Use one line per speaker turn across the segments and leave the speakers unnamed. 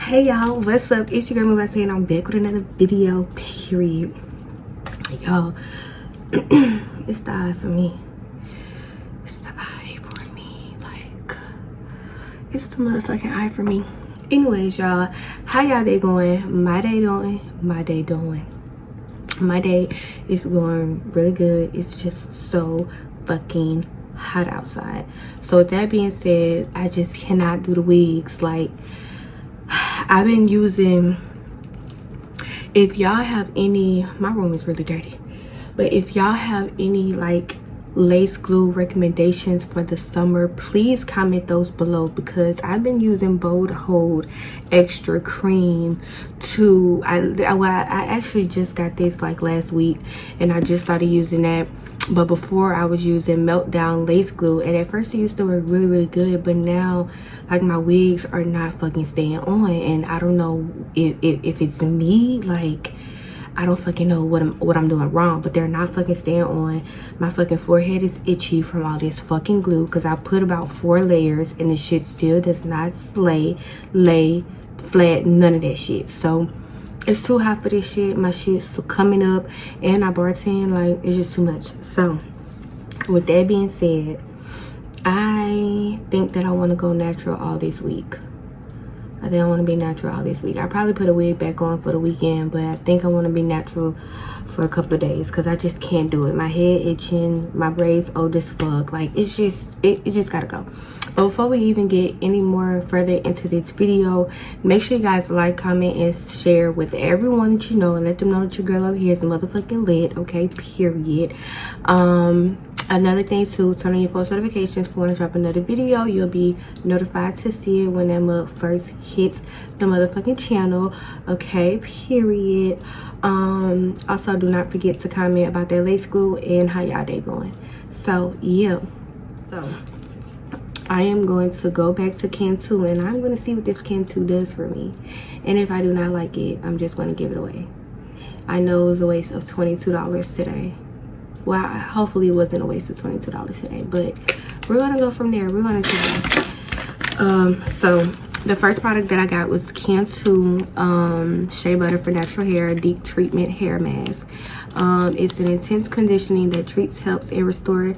Hey y'all, what's up? It's your girl Moisturizing, and I'm back with another video, period. Y'all, it's the eye for me. It's the eye for me. Like, it's the motherfucking eye for me. Anyways, y'all, how y'all day going? My day is going really good. It's just so fucking hot outside. So with that being said, I just cannot do the wigs. Like, I've been using, if y'all have any, my room is really dirty, but if y'all have any like lace glue recommendations for the summer, please comment those below, because I've been using Bold Hold Extra Cream to, I actually just got this like last week and I just started using that. But before I was using Meltdown lace glue, and at first it used to work really good, but now like my wigs are not fucking staying on, and I don't know if it's me. Like, I don't fucking know what I'm doing wrong, but they're not fucking staying on. My fucking forehead is itchy from all this fucking glue, because I put about 4 layers and the shit still does not lay flat, none of that shit. So it's too hot for this shit. My shit's coming up and I bartend, like, it's just too much. So with that being said, I think that I want to go natural all this week. I think I want to be natural all this week. I probably put a wig back on for the weekend, but I think I want to be natural for a couple of days, because I just can't do it. My head itching, my braids old as fuck. Like, it's just, it just gotta go. But before we even get any more further into this video, make sure you guys like, comment, and share with everyone that you know, and let them know that your girl over here is motherfucking lit, okay, period. Another thing too, turn on your post notifications for when I drop another video. You'll be notified to see it when that mug first hits the motherfucking channel, okay, period. Also, do not forget to comment about that lace glue and how y'all day going. So yeah, so I am going to go back to Cantu, and I'm going to see what this Cantu does for me. And if I do not like it, I'm just going to give it away. I know it was a waste of $22 today. Well, hopefully it wasn't a waste of $22 today, but we're going to go from there. We're going to try. So the first product that I got was Cantu Shea Butter for Natural Hair Deep Treatment Hair Mask. It's an intense conditioning that treats, helps, and restore.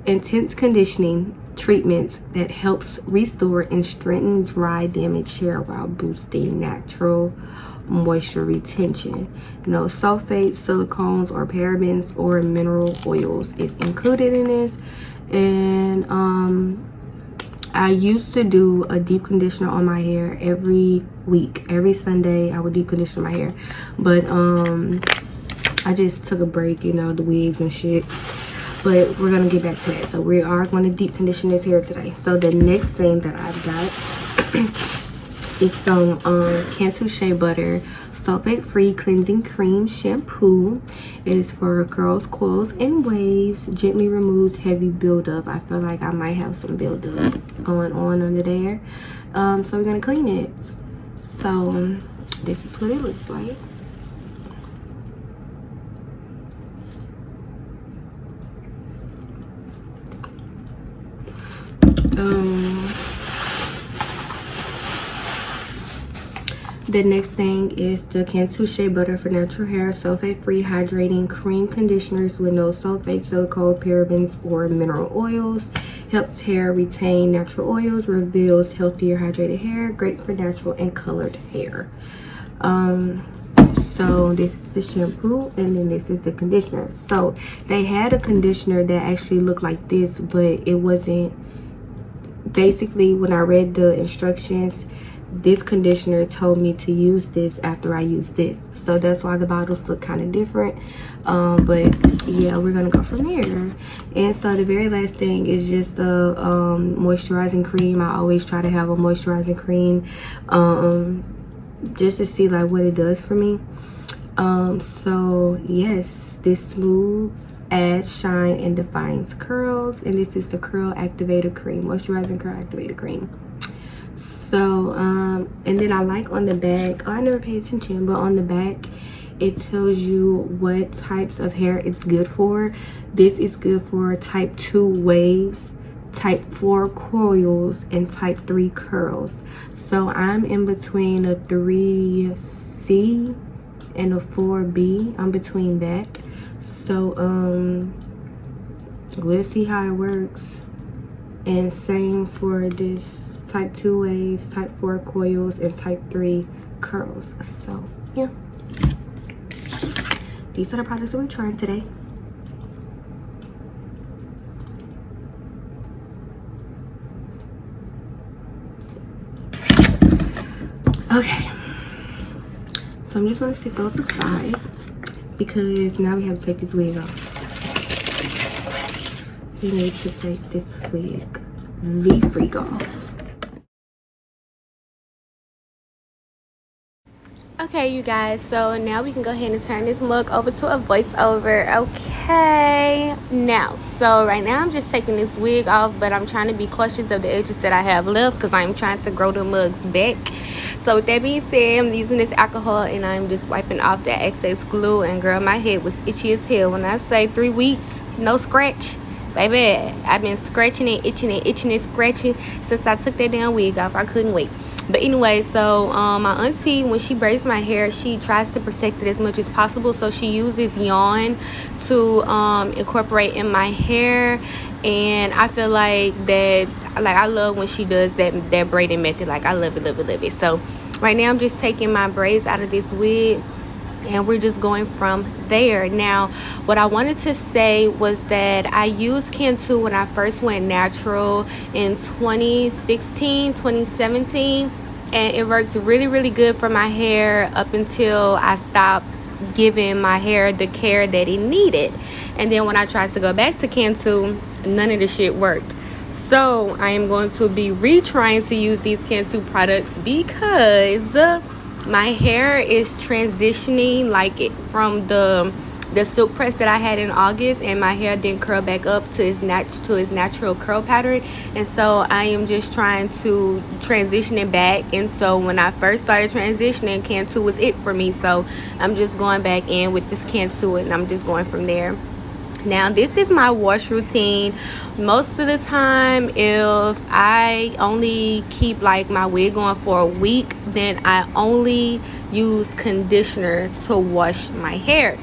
Intense conditioning treatments that helps restore and strengthen dry, damaged hair while boosting natural moisture retention. No sulfate, silicones, or parabens or mineral oils is included in this. And I used to do a deep conditioner on my hair every week. Every Sunday I would deep condition my hair, but I just took a break, you know, the wigs and shit. But we're gonna get back to that. So we are going to deep condition this hair today. So the next thing that I've got is some Cantu Shea Butter Sulfate Free Cleansing Cream Shampoo. It is for curls, coils, and waves. Gently removes heavy buildup. I feel like I might have some buildup going on under there. So we're gonna clean it. So this is what it looks like. The next thing is the Cantu Shea Butter for Natural Hair Sulfate Free Hydrating Cream Conditioners with no sulfate, silicone, parabens, or mineral oils. Helps hair retain natural oils, reveals healthier hydrated hair, great for natural and colored hair. So this is the shampoo, and then this is the conditioner. So they had a conditioner that actually looked like this, but it wasn't. Basically, when I read the instructions, this conditioner told me to use this after I use this. So that's why the bottles look kind of different. But yeah, we're gonna go from there. And so the very last thing is just a moisturizing cream. I always try to have a moisturizing cream just to see like what it does for me. So yes, this smooths, adds shine, and defines curls. And this is the Curl Activator Cream, Moisturizing Curl Activator Cream. So and then I like on the back, I never paid attention, but on the back it tells you what types of hair it's good for. This is good for type 2 waves, type 4 coils and type 3 curls. So I'm in between a 3C and a 4B. I'm between that. So let's see how it works. And same for this type 2As, type 4 coils, and type 3 curls. So yeah, these are the products that we're trying today. Okay, so I'm just gonna stick those aside because now we have to take this wig off. We need to take this wig, the freak off. Okay, you guys, so now we can go ahead and turn this mug over to a voiceover. Okay, now, so right now I'm just taking this wig off, but I'm trying to be cautious of the edges that I have left because I'm trying to grow the mugs back. So with that being said, I'm using this alcohol and I'm just wiping off that excess glue. And girl, my head was itchy as hell. When I say 3 weeks, no scratch, baby, I've been scratching and itching and itching and scratching since I took that damn wig off. I couldn't wait. But anyway, so my auntie, when she braids my hair, she tries to protect it as much as possible. So she uses yarn to incorporate in my hair. And I feel like that, like, I love when she does that braiding method. Like, I love it, love it, love it. So right now I'm just taking my braids out of this wig and we're just going from there. Now, what I wanted to say was that I used Cantu when I first went natural in 2016, 2017, and it worked really, really good for my hair up until I stopped giving my hair the care that it needed. And then when I tried to go back to Cantu, none of the shit worked. So I am going to be retrying to use these Cantu products because my hair is transitioning, like, it from the silk press that I had in August, and my hair didn't curl back up to its natural curl pattern. And so I am just trying to transition it back. And so when I first started transitioning, Cantu was it for me. So I'm just going back in with this Cantu and I'm just going from there. Now, this is my wash routine. Most of the time, if I only keep like my wig on for a week, then I only use conditioner to wash my hair.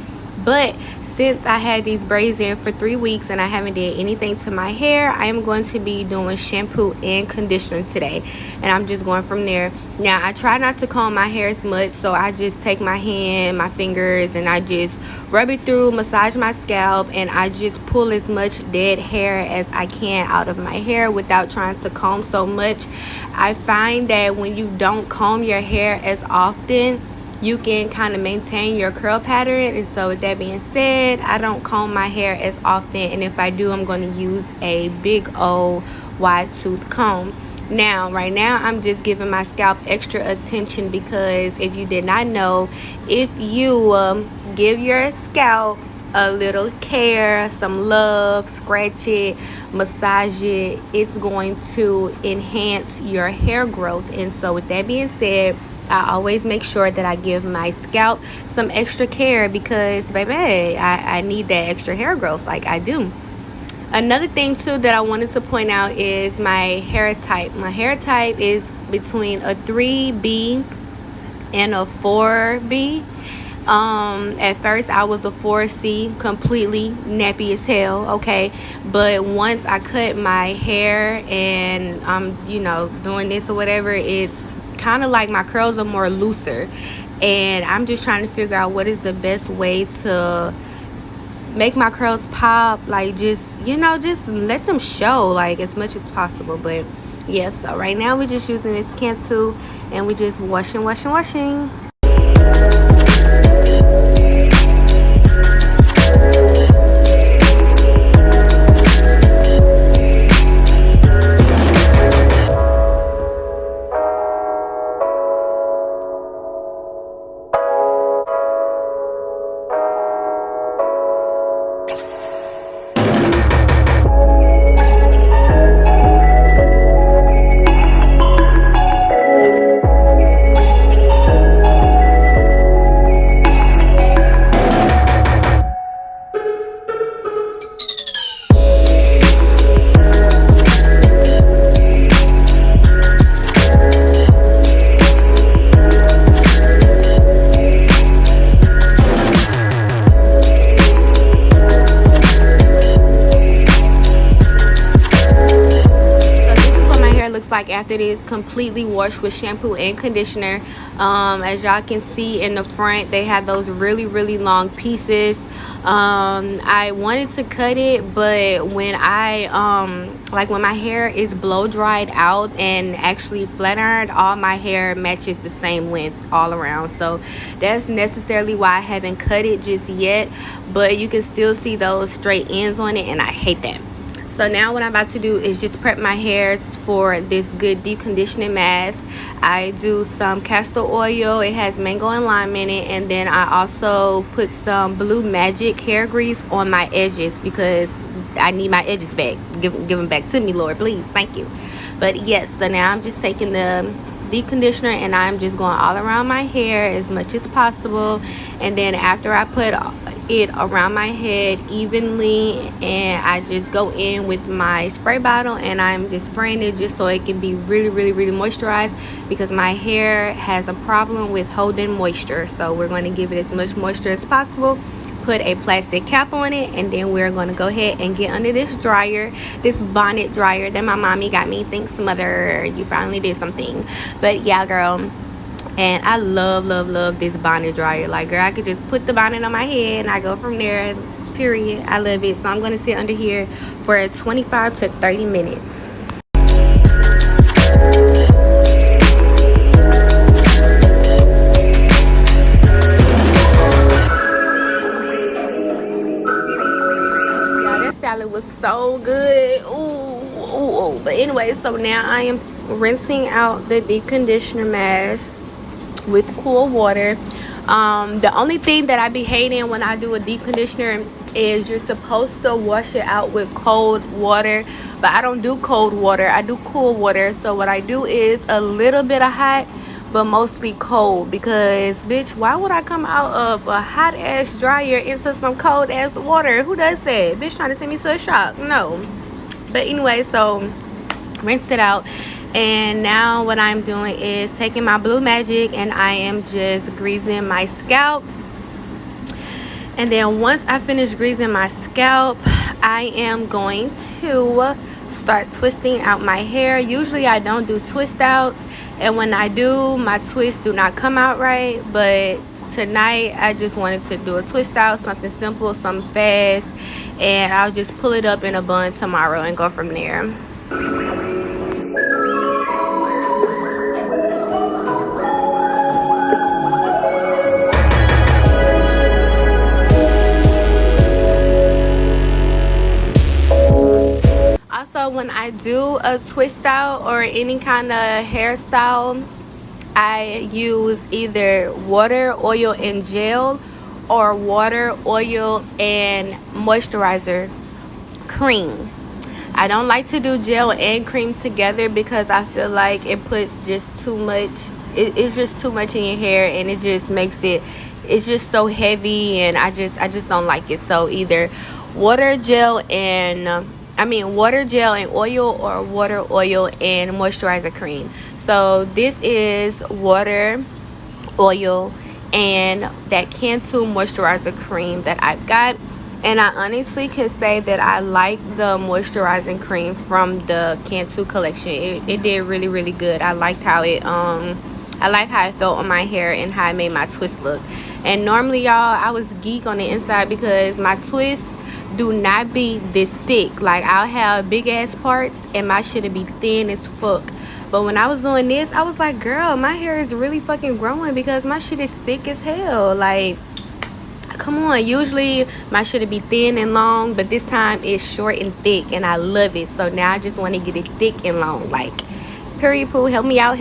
But since I had these braids in for 3 weeks and I haven't did anything to my hair, I am going to be doing shampoo and conditioner today, and I'm just going from there. Now, I try not to comb my hair as much, so I just take my hand, my fingers, and I just rub it through, massage my scalp, and I just pull as much dead hair as I can out of my hair without trying to comb so much. I find that when you don't comb your hair as often, you can kind of maintain your curl pattern. And so with that being said, I don't comb my hair as often, and if I do, I'm going to use a big old wide tooth comb. Now, right now, I'm just giving my scalp extra attention because if you did not know, if you give your scalp a little care, some love, scratch it, massage it, it's going to enhance your hair growth. And so with that being said, I always make sure that I give my scalp some extra care because, baby, I need that extra hair growth, like I do. Another thing too that I wanted to point out is my hair type. My hair type is between a 3B and a 4B. At first I was a 4C, completely nappy as hell, okay, but once I cut my hair and I'm doing this or whatever, it's kind of like my curls are more looser, and I'm just trying to figure out what is the best way to make my curls pop, like just let them show like as much as possible. But yes, so right now we're just using this Cantu and we're just washing. after this, completely washed with shampoo and conditioner. As y'all can see in the front, they have those really long pieces. I wanted to cut it, but when I like when my hair is blow dried out and actually flat ironed, all my hair matches the same length all around. So that's necessarily why I haven't cut it just yet, but you can still see those straight ends on it, and I hate that. So now what I'm about to do is just prep my hairs for this good deep conditioning mask. I do some castor oil. It has mango and lime in it. And then I also put some Blue Magic hair grease on my edges because I need my edges back. Give them back to me, Lord, please. Thank you. But yes, so now I'm just taking the deep conditioner and I'm just going all around my hair as much as possible. And then after I put it around my head evenly, and I just go in with my spray bottle and I'm just spraying it just so it can be really moisturized, because my hair has a problem with holding moisture. So we're going to give it as much moisture as possible, put a plastic cap on it, and then we're going to go ahead and get under this dryer, this bonnet dryer that my mommy got me. Thanks, mother, you finally did something. But yeah, girl, and I love this bonnet dryer. Like, girl, I could just put the bonnet on my head and I go from there, period. I love it. So I'm going to sit under here for 25 to 30 minutes. Yeah, that salad was so good. Ooh. But anyway, so now I am rinsing out the deep conditioner mask with cool water. The only thing that I be hating when I do a deep conditioner is you're supposed to wash it out with cold water, but I don't do cold water. I do cool water. So what I do is a little bit of hot, but mostly cold, because bitch, why would I come out of a hot ass dryer into some cold ass water? Who does that? Bitch trying to send me to a shock? No. But anyway, so rinsed it out. And now what I'm doing is taking my Blue Magic and I am just greasing my scalp. And then once I finish greasing my scalp, I am going to start twisting out my hair. Usually I don't do twist outs, and when I do, my twists do not come out right. But tonight I just wanted to do a twist out, something simple, something fast, and I'll just pull it up in a bun tomorrow and go from there. Also, when I do a twist out or any kind of hairstyle, I use either water, oil, and gel, or water, oil, and moisturizer cream. I don't like to do gel and cream together because I feel like it puts just too much. It's just too much in your hair, and it just makes it's just so heavy, and I just don't like it. So either water, gel, and oil, or water, oil, and moisturizer cream. So this is water, oil, and that Cantu moisturizer cream that I've got. And I honestly can say that I like the moisturizing cream from the Cantu collection. It did really good. I liked how it felt on my hair and how it made my twist look. And normally, y'all, I was geek on the inside because my twists do not be this thick. Like, I'll have big ass parts and my shit'll be thin as fuck. But when I was doing this, I was like, girl, my hair is really fucking growing because my shit is thick as hell. Like, come on. Usually my shit'll be thin and long, but this time it's short and thick, and I love it. So now I just want to get it thick and long. Like, period, poo, help me out.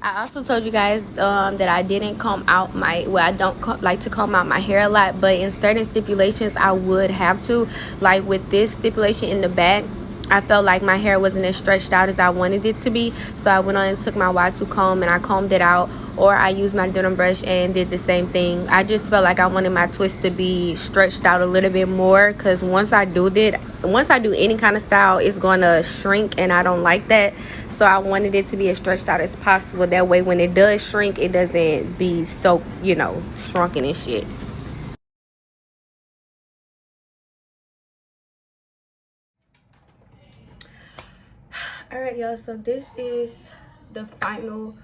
I also told you guys that I didn't comb out I don't like to comb out my hair a lot, but in certain stipulations I would have to. Like with this stipulation in the back, I felt like my hair wasn't as stretched out as I wanted it to be, so I went on and took my Y2 comb and I combed it out, or I used my denim brush and did the same thing. I just felt like I wanted my twist to be stretched out a little bit more, because once I do any kind of style, it's gonna shrink, and I don't like that. So I wanted it to be as stretched out as possible. That way when it does shrink, it doesn't be so, shrunken and shit. All right, y'all, so this is the final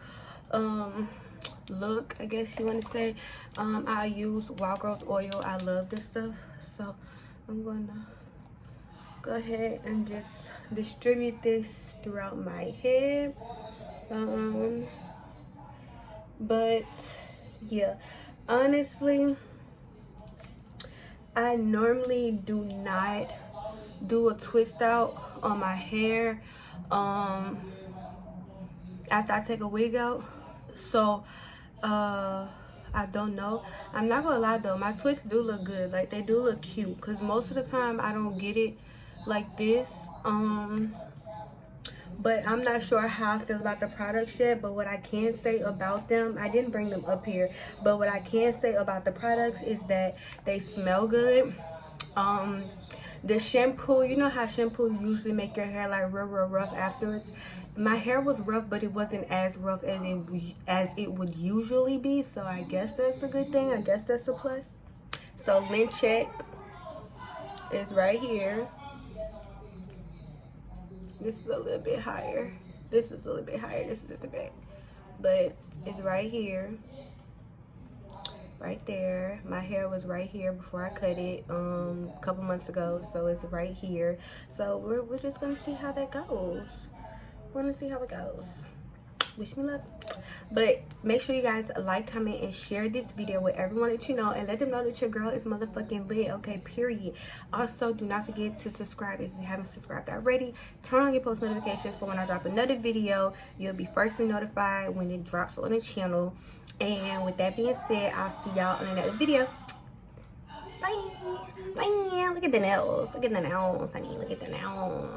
look, I guess you want to say. I use wild growth oil. I love this stuff, so I'm gonna go ahead and just distribute this throughout my head. But yeah, honestly, I normally do not do a twist out on my hair after I take a wig out. So I don't know. I'm not gonna lie though, my twists do look good. Like, they do look cute, because most of the time I don't get it like this. But I'm not sure how I feel about the products yet. But what I can say about them, I didn't bring them up here, but what I can say about the products is that they smell good. The shampoo, you know how shampoo usually make your hair like real rough afterwards. My hair was rough, but it wasn't as rough as it would usually be, so I guess that's a good thing. I guess that's a plus. So lint check is right here. This is a little bit higher. This is a little bit higher. This is at the back, but it's right here, right there. My hair was right here before I cut it a couple months ago, so it's right here. So we're just gonna see how that goes. We're gonna see how it goes. Wish me luck. But make sure you guys like, comment, and share this video with everyone that you know, and let them know that your girl is motherfucking lit, okay, period. Also, do not forget to subscribe if you haven't subscribed already. Turn on your post notifications for when I drop another video. You'll be firstly notified when it drops on the channel. And with that being said, I'll see y'all in another video. Bye. Bye. Look at the nails. Look at the nails, honey. Look at the nails.